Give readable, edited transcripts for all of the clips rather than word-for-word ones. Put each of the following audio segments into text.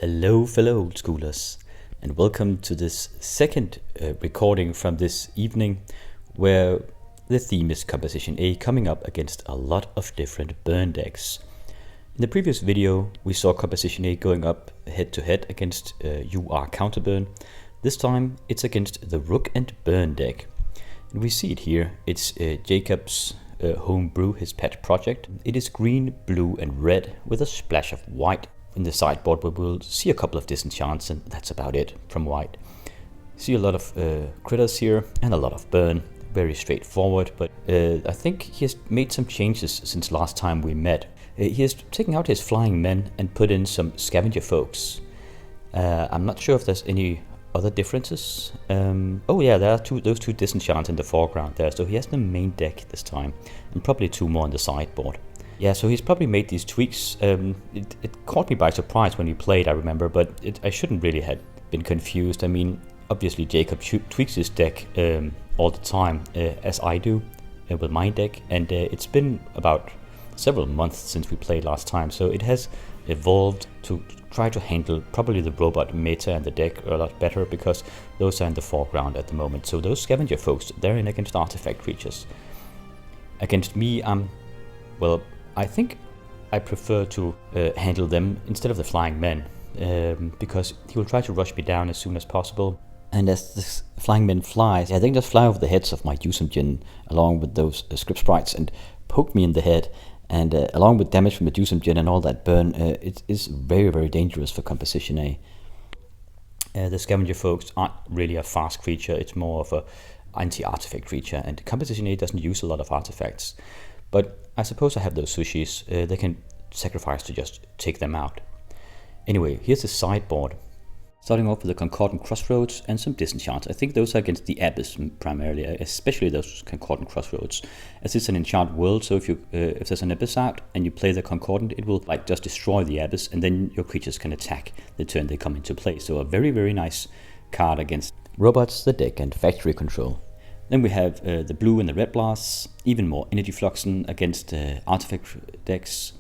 Hello fellow old schoolers, and welcome to this second recording from this evening where the theme is Composition A coming up against a lot of different burn decks. In the previous video we saw Composition A going up head to head against UR Counterburn. This time it's against the RUG N Burn deck. And we see it here, it's Jakobs homebrew, his pet project. It is green, blue and red with a splash of white. In the sideboard we will see a couple of disenchants and that's about it from white. See a lot of critters here and a lot of burn, very straightforward, but I think he has made some changes since last time we met. He has taken out his flying men and put in some scavenger folks. I'm not sure if there's any other differences. Oh yeah, there are those two disenchants in the foreground there, so he has the main deck this time and probably two more on the sideboard. Yeah, so he's probably made these tweaks. It caught me by surprise when he played, I remember, but I shouldn't really have been confused. I mean, obviously Jacob tweaks his deck all the time, as I do with my deck, and it's been about several months since we played last time, so it has evolved to try to handle probably the robot meta and the deck a lot better, because those are in the foreground at the moment. So those scavenger folks, they're in against artifact creatures. Against me, well, I think I prefer to handle them instead of the flying men, because he will try to rush me down as soon as possible. And as this flying men flies, I think just fly over the heads of my Juzam along with those script sprites and poke me in the head. And along with damage from the Juzam and all that burn, it is very, very dangerous for Composition A. The scavenger folks aren't really a fast creature, it's more of a anti-artifact creature, and Composition A doesn't use a lot of artifacts. But I suppose I have those sushis, they can sacrifice to just take them out. Anyway, here's the sideboard. Starting off with the Concordant Crossroads and some disenchants. I think those are against the Abyss primarily, especially those Concordant Crossroads, as it's an enchant world, so if there's an Abyss out and you play the Concordant, it will like just destroy the Abyss and then your creatures can attack the turn they come into play. So a very, very nice card against robots, the deck and factory control. Then we have the blue and the red blasts, even more energy fluxing against artifact decks,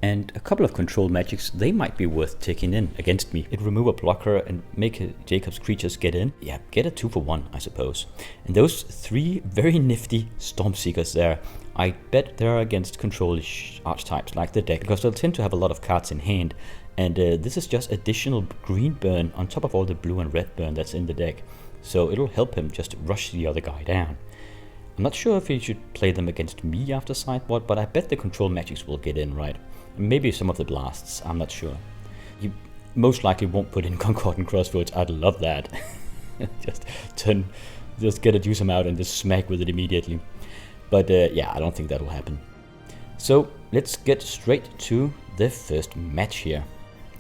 and a couple of control magics. They might be worth taking in against me. It remove a blocker and make Jacob's creatures get in. Yeah, get a 2-for-1, I suppose. And those three very nifty Stormseekers there, I bet they're against control-ish archetypes like the deck, because they'll tend to have a lot of cards in hand. And this is just additional green burn on top of all the blue and red burn that's in the deck. So it'll help him just rush the other guy down. I'm not sure if he should play them against me after sideboard, but I bet the control magics will get in, right? Maybe some of the blasts, I'm not sure. He most likely won't put in Concordant Crossroads, I'd love that. just get a Juzam out and just smack with it immediately. But yeah, I don't think that'll happen. So let's get straight to the first match here.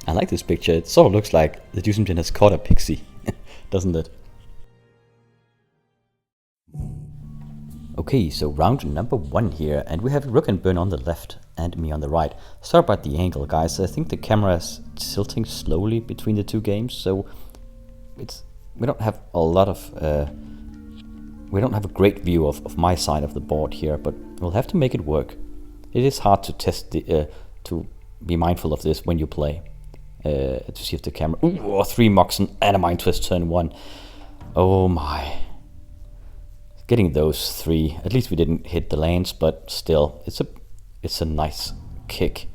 I like this picture, it sort of looks like the Juzam has caught a pixie, doesn't it? Okay, so round number 1 here, and we have RUG N Burn on the left and me on the right. Sorry about the angle, guys. I think the camera is tilting slowly between the two games, so we don't have a lot of we don't have a great view of my side of the board here, but we'll have to make it work. It is hard to test the to be mindful of this when you play. To see if the camera. Ooh, 3 Moxen and a Mind Twist turn 1. Oh my. Getting those 3, at least we didn't hit the lands, but still, it's a nice kick.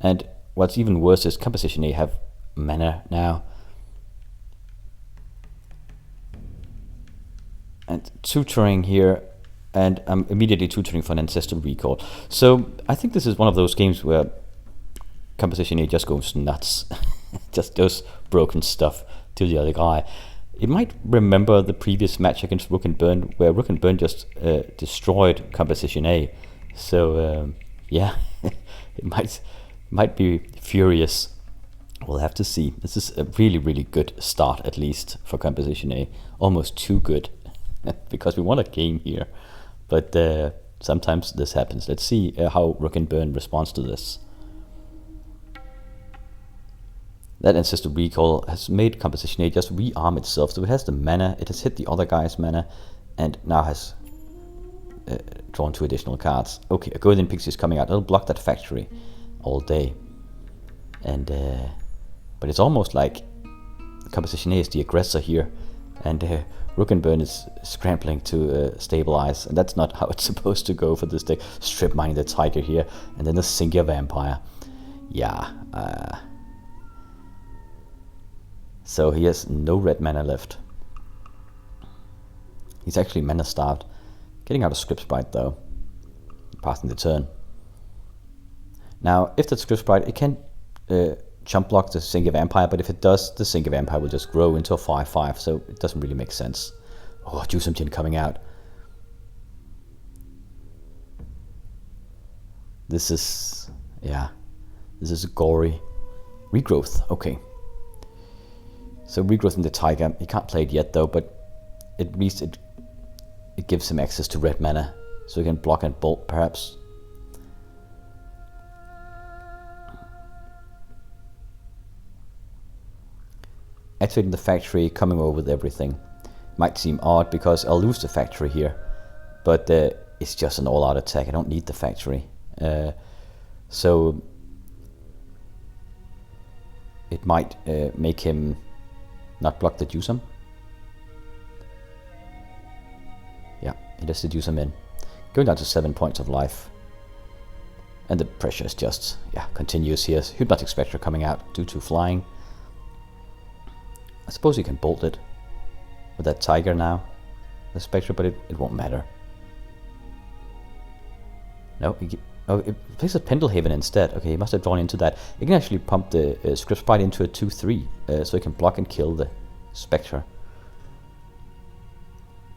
And what's even worse is Composition A have mana now. And tutoring here, and I'm immediately tutoring for an Ancestral Recall. So I think this is one of those games where Composition A just goes nuts. Just does broken stuff to the other guy. You might remember the previous match against RUG N Burn, where RUG N Burn just destroyed Composition A. So yeah, it might be furious. We'll have to see. This is a really, really good start, at least for Composition A. Almost too good, because we won a game here. But sometimes this happens. Let's see how RUG N Burn responds to this. That Ancestral Recall has made Composition A just rearm itself, so it has the mana, it has hit the other guy's mana, and now has drawn 2 additional cards. Okay, a Golden Pixie is coming out, it'll block that factory all day. And But it's almost like Composition A is the aggressor here, and RUG N Burn is scrambling to stabilize, and that's not how it's supposed to go for this deck. Strip mining the Tiger here, and then the Singular Vampire. Yeah. So he has no red mana left. He's actually mana starved. Getting out of Script Sprite though. Passing the turn. Now, if that Script Sprite, it can jump block the Singular Vampire, but if it does, the Singular Vampire will just grow into a 5/5, so it doesn't really make sense. Oh, Juzam coming out. This is, yeah, this is gory. Regrowth, okay. So regrowth in the Tiger, he can't play it yet though, but at least it gives him access to red mana, so he can block and bolt perhaps. Activating the factory, coming over with everything. Might seem odd because I'll lose the factory here, but it's just an all-out attack. I don't need the factory. So it might make him not block the Juzam. Yeah, he does the Juzam in. Going down to 7 points of life. And the pressure is just, yeah, continuous here. Hypnotic Spectre coming out, 2/2 flying. I suppose you can bolt it with that Tiger now, the Spectre, but it won't matter. No, it plays a Pendelhaven instead. Okay, he must have drawn into that. You can actually pump the Script Sprite into a 2/3, so he can block and kill the Spectre.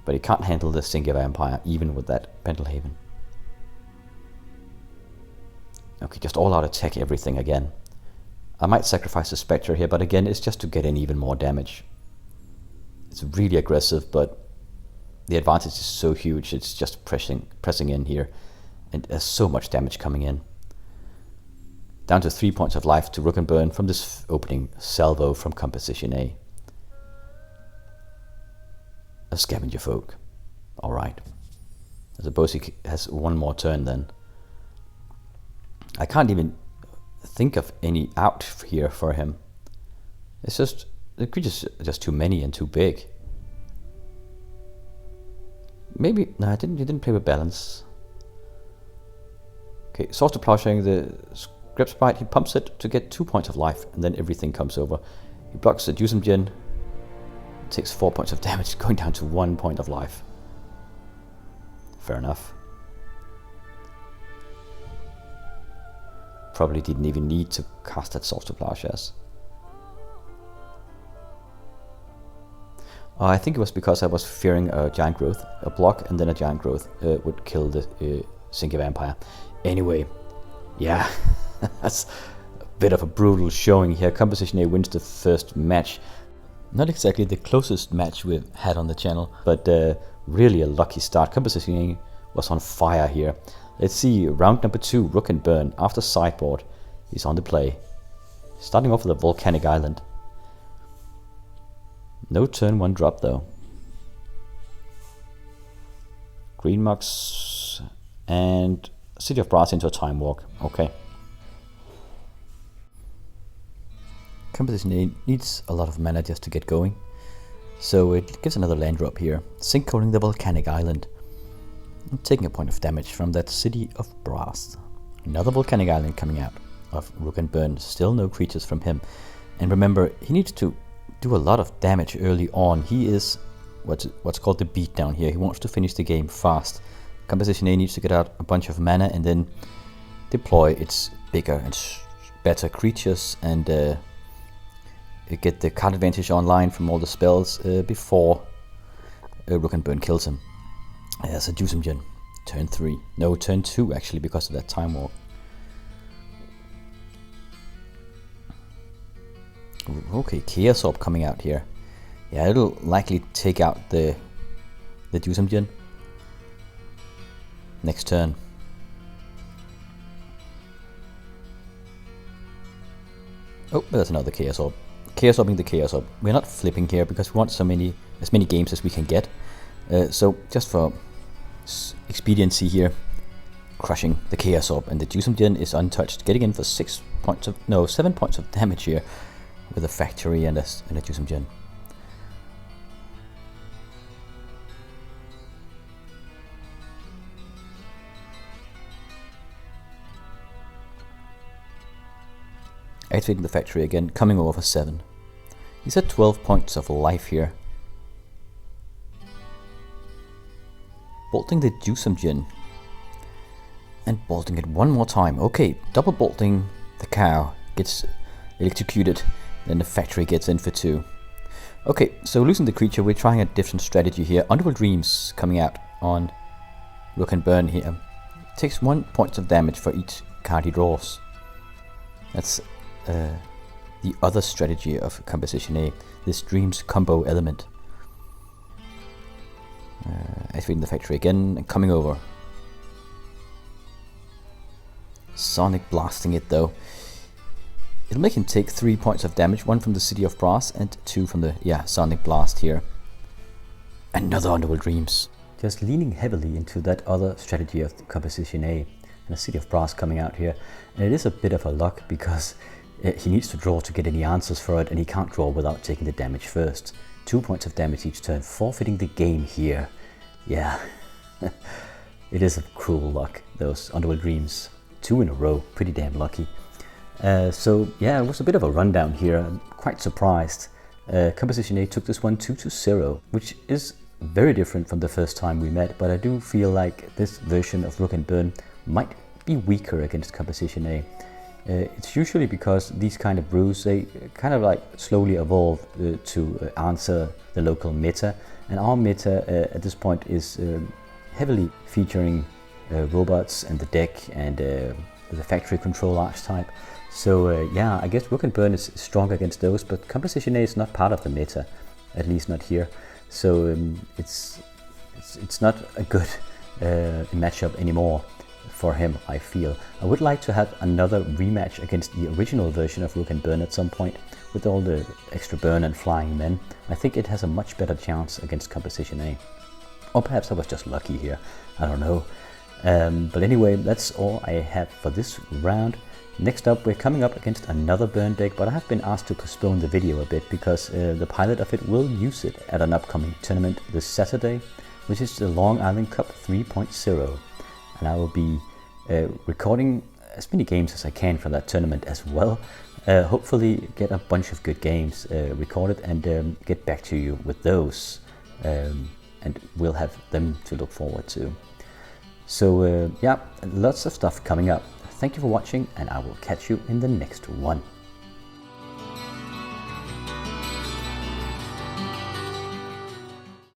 But he can't handle the Singular Vampire, even with that Pendelhaven. Okay, just all out attack everything again. I might sacrifice the Spectre here, but again, it's just to get in even more damage. It's really aggressive, but the advantage is so huge, it's just pressing in here. And there's so much damage coming in. Down to 3 points of life to RUG N Burn from this opening salvo from Composition A. A Scavenger Folk. Alright. I suppose he has one more turn then. I can't even think of any out here for him. It's just, the creatures are just too many and too big. Maybe, no, he didn't play with balance. Okay, Source to Plowsharing the Script Sprite, he pumps it to get 2 points of life, and then everything comes over. He blocks the Juzam, takes 4 points of damage, going down to 1 point of life. Fair enough. Probably didn't even need to cast that Source to Plowshares. I think it was because I was fearing a Giant Growth, a block, and then a Giant Growth would kill the Singular Vampire. Anyway, yeah, that's a bit of a brutal showing here. Composition A wins the first match. Not exactly the closest match we've had on the channel, but really a lucky start. Composition A was on fire here. Let's see, round number 2, RUG N Burn. After sideboard, he's on the play. Starting off with a Volcanic Island. No turn 1 drop though. Green Mugs and City of Brass into a Time Walk. Okay. Composition A needs a lot of mana just to get going, so it gives another land drop here. Sinkholing the Volcanic Island. And taking a point of damage from that City of Brass. Another Volcanic Island coming out of RUG N Burn. Still no creatures from him. And remember, he needs to do a lot of damage early on. He is what's called the beatdown here. He wants to finish the game fast. Composition A needs to get out a bunch of mana and then deploy its bigger and better creatures and get the card advantage online from all the spells before RUG N Burn kills him. So Juzam, turn 3. No, turn 2 actually, because of that Time Walk. Okay, Chaos Orb coming out here. Yeah, it'll likely take out the Juzam. Next turn. Oh, there's another Chaos Orb. Chaos Orbing the Chaos Orb. We're not flipping here because we want as many games as we can get. So just for expediency here, crushing the Chaos Orb, and the Juzam is untouched, getting in for 7 points of damage here. with a factory and a Juzam djinn. Activating the factory again, coming over for 7. He's at 12 points of life here. Bolting the Juzam djinn. And bolting it one more time. Okay, double bolting the cow gets electrocuted. Then the factory gets in for 2. Okay, so losing the creature, we're trying a different strategy here. Underworld Dreams coming out on RUG N Burn here. Takes 1 point of damage for each card he draws. That's the other strategy of Composition A, this Dreams combo element. Activating the factory again and coming over. Sonic blasting it though. It'll make him take 3 points of damage, 1 from the City of Brass and 2 from the Sonic Blast here. Another Underworld Dreams. Just leaning heavily into that other strategy of Composition A, and the City of Brass coming out here. And it is a bit of a luck because he needs to draw to get any answers for it, and he can't draw without taking the damage first. 2 points of damage each turn, forfeiting the game here. Yeah, it is a cruel luck, those Underworld Dreams. 2 in a row, pretty damn lucky. So yeah, it was a bit of a rundown here. I'm quite surprised. Composition A took this one 2-0, which is very different from the first time we met, but I do feel like this version of RUG N Burn might be weaker against Composition A. It's usually because these kind of brews, they kind of like slowly evolve to answer the local meta, and our meta at this point is heavily featuring robots and the deck and the factory control archetype. So yeah, I guess RUG N Burn is strong against those, but Composition A is not part of the meta, at least not here. So it's not a good matchup anymore for him, I feel. I would like to have another rematch against the original version of RUG N Burn at some point, with all the extra burn and flying men. I think it has a much better chance against Composition A. Or perhaps I was just lucky here, I don't know. But anyway, that's all I have for this round. Next up, we're coming up against another burn deck, but I have been asked to postpone the video a bit because the pilot of it will use it at an upcoming tournament this Saturday, which is the Long Island Cup 3.0. And I will be recording as many games as I can for that tournament as well. Hopefully get a bunch of good games recorded and get back to you with those. And we'll have them to look forward to. So yeah, lots of stuff coming up. Thank you for watching, and I will catch you in the next one.